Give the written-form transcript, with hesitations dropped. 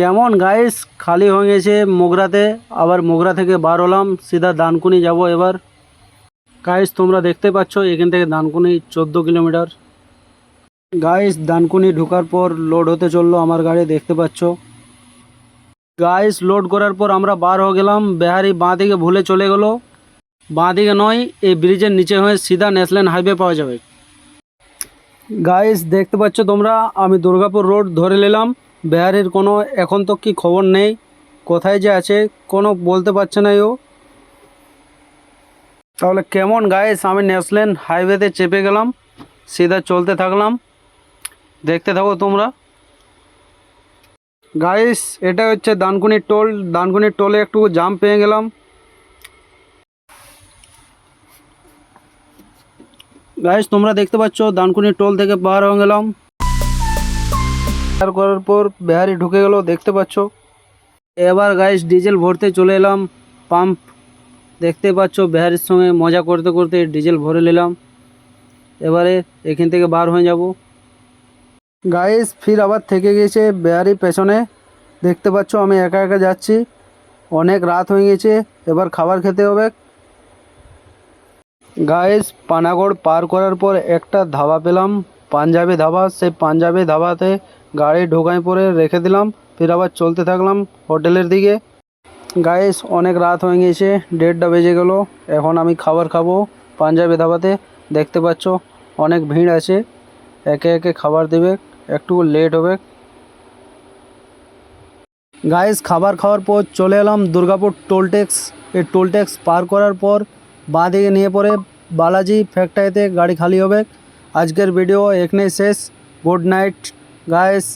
কেমন গাইস, খালি হয়ে গেছে মোগরাতে। আবার মোগরা থেকে বার হলাম, সিধা দানকুনি যাব এবার। গাইস তোমরা দেখতে পাচ্ছ এখান থেকে দানকুনি 14 কিলোমিটার। গাইস দানকুনি ঢোকার পর লোড হতে চললো আমার গাড়ি, দেখতে পাচ্ছ। গাইস লোড করার পর আমরা বার হয়ে গেলাম। বেহারি বাঁ দিকে ভুলে চলে গেল। বাঁ দিকে নয়, এই ব্রিজের নিচে হয়ে সিধা ন্যাশনাল হাইওয়ে পাওয়া যাবে। গাইস দেখতে পাচ্ছ তোমরা, আমি দুর্গাপুর রোড ধরে নিলাম। বেহারির কোনো এখন তো কি খবর নেই, কোথায় যে আছে কোনো বলতে পারছে না ও। তাহলে কেমন গাইস, আমি ন্যাশনাল হাইওয়েতে চেপে গেলাম, সিধা চলতে থাকলাম, দেখতে থাকো তোমরা। গাইস এটা হচ্ছে দানকুনি টোল। দানকুনি টোলে একটু জাম পেয়ে গেলাম। গাইস তোমরা দেখতে পাচ্ছ দানকুনি টোল থেকে বার হয়ে গেলাম। পার করার পর বেহারি ঢুকে গেল, দেখতে পাচ্ছ। এবার গাইস ডিজেল ভরতে চলে এলাম পাম্প। দেখতে পাচ্ছ বেহারির সঙ্গে মজা করতে করতে ডিজেল ভরে নিলাম। এবারে এখান থেকে বার হয়ে যাব। গাইস ফির আবার থেকে গেছে বেহারি পেছনে, দেখতে পাচ্ছ আমি একা একা যাচ্ছি। অনেক রাত হয়ে গেছে, এবার খাবার খেতে হবে। গাইস পানাগড় পার করার পর একটা ধাবা পেলাম, পাঞ্জাবি ধাবা। সেই পাঞ্জাবি ধাবাতে গাড়ি ঢোকায় পরে রেখে দিলাম, ফির আবার চলতে থাকলাম হোটেলের দিকে। গাইস অনেক রাত হয়ে গেছে, 1:30 বেজে গেল। এখন আমি খাবার খাবো পাঞ্জাবি ধাবাতে। দেখতে পাচ্ছ অনেক ভিড় আছে, একে একে খাবার দেবে, একটু লেট হবে। গাইস খাবার খাওয়ার পর চলে এলাম দুর্গাপুর টোল ট্যাক্স। এই টোল ট্যাক্স পার করার পর বাঁ দিকে নিয়ে পরে বালাজি ফ্যাক্টরিতে গাড়ি খালি হবে। আজকের ভিডিও এখানেই শেষ। Good night guys.